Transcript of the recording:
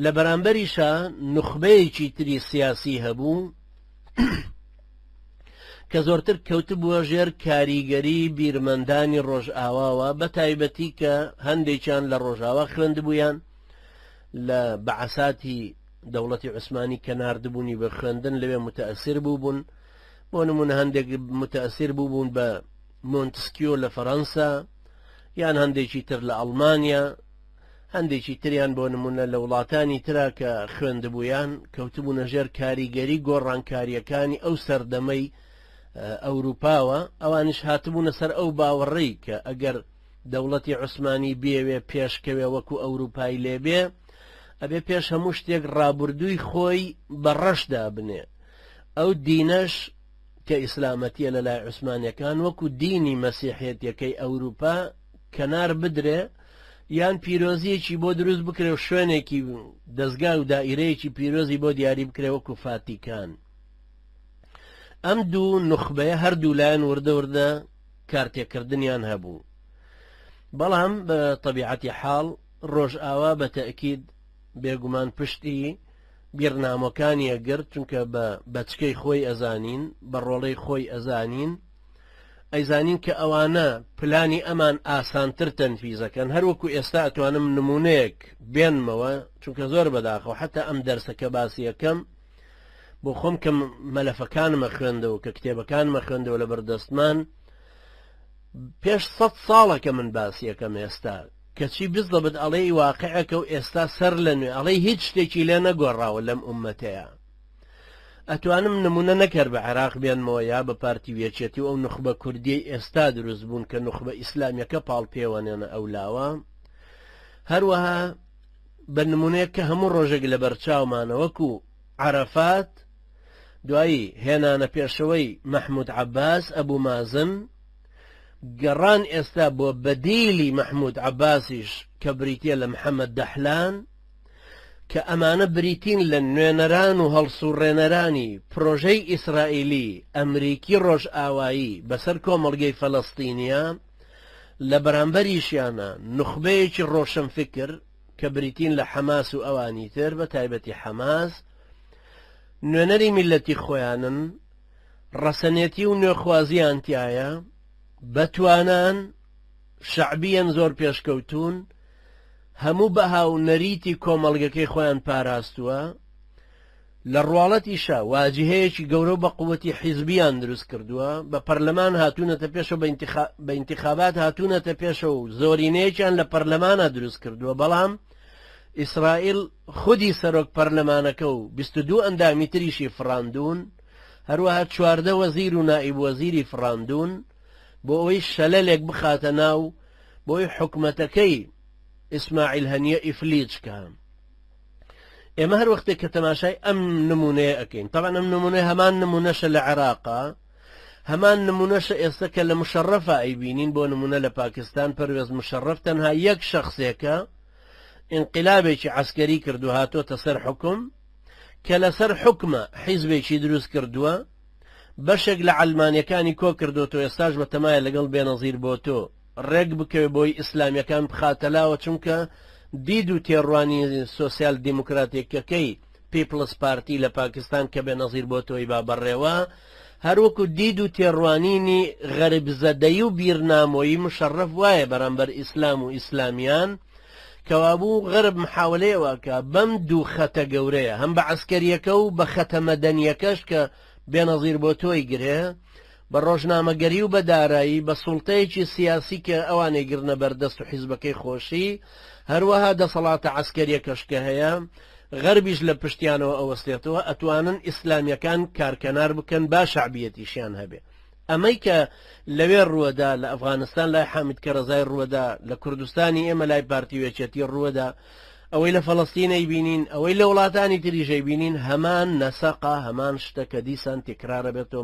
لە بەرامبەریشە نخبەیەکی تری سیاسی هەبوو کە زۆرتر کەوتبووە ژێر کاریگەری بیرمەندانی ڕۆژئاواوە بە تایبەتی کە هەندێکیان لە ڕۆژئاوا خوێندبوویان لە بەعەساتی دەوڵەتی عوسمانی کە ناردبوونی بە خوێندن لەوێ متەئەسیر بووبوون بۆ نمونە هەندێک متەئەسیر بووبوون بە مۆنتسکیۆ لە فەڕەنسا یان هەندێکی تر لە ئەڵمانیا هەندێکی تریان بۆ نمونە لە وڵاتانی ترا کە خوێندبوویان کەوتبوونە ژێر کاریگەری گۆڕانکاریەکانی ئەو سەردەمەی ئەوروپاوە ئەوانش هاتبوونە سەر ئەو باوەڕێی کە ئەگەر دەوڵەتی عوسمانی بێوێ پێشکەوێ وەکو ئەوروپای لێبێ ئەبێ پێش هەموو شتێک ڕابردووی خۆی بەڕەشدا بنێ ئەو دینەش کە ئیسلامەتیە لە لای عوسمانیەکان وەکو دینی مەسیحێتیەکەی ئەوروپا کەنار بدرێ یان پیرۆزیەکی بۆ دروست بکرێ و شوێنێکی دەستگا و دائیرەیەکی پیرۆزی بۆ دیاری بکرێ وەکو فاتیکان ئەم دوو نخبەیە هەردوو لایەن وردە کارتێکردنیان هەبوو بەڵام بە طبیعەتی حاڵ ڕۆژئاوا بە تەئکید بێگومان پشتی بیرنامەکانی ئەگرت چونکە بە بەچکەی خۆی ئەزانین بە ڕۆڵەی خۆی ئەزانین ئەیزانین کە ئەوانە پلانی ئەمان ئاسانتر تەنفیزەکەن هەروەکو ئێستا ئەتوانم نمونەیەک بێنمەوە چونکە زۆر بەداخەوە حتا ئەم دەرسەکە باسی یەکەم بۆ خۆم کە مەلەفەکانمە خوێندەوە کە کتێبەکانمە خوێندەوە لە بەردەستمان پێش 100 ساڵەکە من باسی یەکەم ئێستا کەچی بزڵبت ئەڵەی واقعەکە و ئێستا سەر لە نوێ ئەڵەی هیچ شتێکی لێ نەگۆڕاوە لەم ئومەتەیە ئەتوانم نمونە نەکرد بە عێراق بێنمەوە یا بە پارتی وێچێتی و ئەو نخبە کوردیەی ئێستا دروست بوون کە نخبە ئیسلامیەکە پاڵپێوەنێنە ئەولاوە هەروەها بە نمونەیە کە هەموو ڕۆژێک لە بەرچاومانە وەکو عەرەفات دوایی هێنانە پێشەوەی مەحموود عەباس ئەبوو مازن گەڕان ئێستا بۆ بەدیلی مەحموود عەباسیش کە بریتیە لە محەممەد دەحلان کە ئەمانە بریتین لە نوێنەران و هەڵسوڕێنەرانی پرۆژەی ئیسرائیلی ئەمریکی ڕۆژئاوایی بەسەر کۆمەڵگەی فەلەستینیە لە بەرامبەریشیانە نخبەیەکی ڕۆشنفکر کە بریتین لە حەماس و ئەوانی تر بە تایبەتی حەماس نوێنەری میلەتی خۆیانن ڕەسەنێتی و نوێخوازیان تایە بەتوانان شەعبیەن زۆر پێشکەوتون هەموو بەهاو نەریتی کۆمەڵگەکەی خۆیان پاراستووە لە ڕواڵەتیشە واجهەیەکی گەورە بە قووەتی حیزبیان دروست کردووە بە پەرلەمان هاتوونەتە پێشەوە بە ئینتیخابات هاتوونەتە پێشەوە و زۆرینەیەکیان لە پەرلەمانە دروست کردووە بەڵام ئیسرائیل خودی سەرۆک پەرلەمانەکە و 22 ئەندامی تریشی فڕاندون هەروەها 14 وەزیر و نائیب وەزیری فڕاندون بۆ ئەوەی شەلەلێک بخاتە ناو بۆی حکومەتەکەی ئیسماعیل هەنیە ئیفلیچکە ئێمە هەر وەختێک کە تەماشای ئەم نمونەیە ئەەکەین طبعا ئەم نمونەیە هەمان نمونەشە لە عێراقا هەمان نمونەشە ئێستا کە لە مشەڕەفە ئەیبینین بۆ نمونە لە پاکستان پەروێز مشەڕەف تەنها یەک شەخصێکە انقلابێکی عسکەری کردو هاتۆتە سەر حکم کە لەسەر حکمە حیزبێکی دروست کردووە بەشێک لە عەلمانیەکانی کۆ کردوتۆ ئێستاش بە تەمایە لەگەڵ بێنەزیر بۆ تۆ ڕێک بکەوێ بۆی ئیسلامیەکان بخاتەلاوە چونکە دید و تێڕوانی سۆسیال دیموکراتیەکەکەی پیپلس پارتی لە پاکستان کە بێنەزیر بۆ تۆی با بەڕێوە هەروەکو دید و تێڕوانینی غەربزەدەی و بیرنامۆیی مشەڕەف وایە بەرامبەر ئیسلام و ئیسلامیان کەوابوو غەرب محاولەیەوە کە بەم دوو خەتە گەورەیە هەم بە عەسکەریەکە و بە خەتە مەدەنیەکەش کە بێنەزیر بۆ تۆی گرێ بە ڕۆژنامەگەری و بە دارایی بە سوڵتەیەکی سیاسی کە ئەوانەی گرنە بەردەست و حیزبەکەی خۆشی هەروەها دەسەڵاتە عەسکەریەکەش کە هەیە غەربیش لە پشتیانەوە ئەوەستێتەوە ئەتوانن ئیسلامیەکان کارکەنار بکەن با شەعبیەتیشیان هەبێ ئەمەی کە لەوێ ڕووەدا لە ئەفغانستان لای حامید کەرەزای ڕووەدا لە کوردستانی ئێمە لای پارتی وێچێتی ڕووەدا ئەوەی لە فەڵەستینەی بینین ئەوەی لە وڵاتانی تریژەی بینین هەمان نەسەقا هەمان شتە کە دیسان تکرارە بێتەوە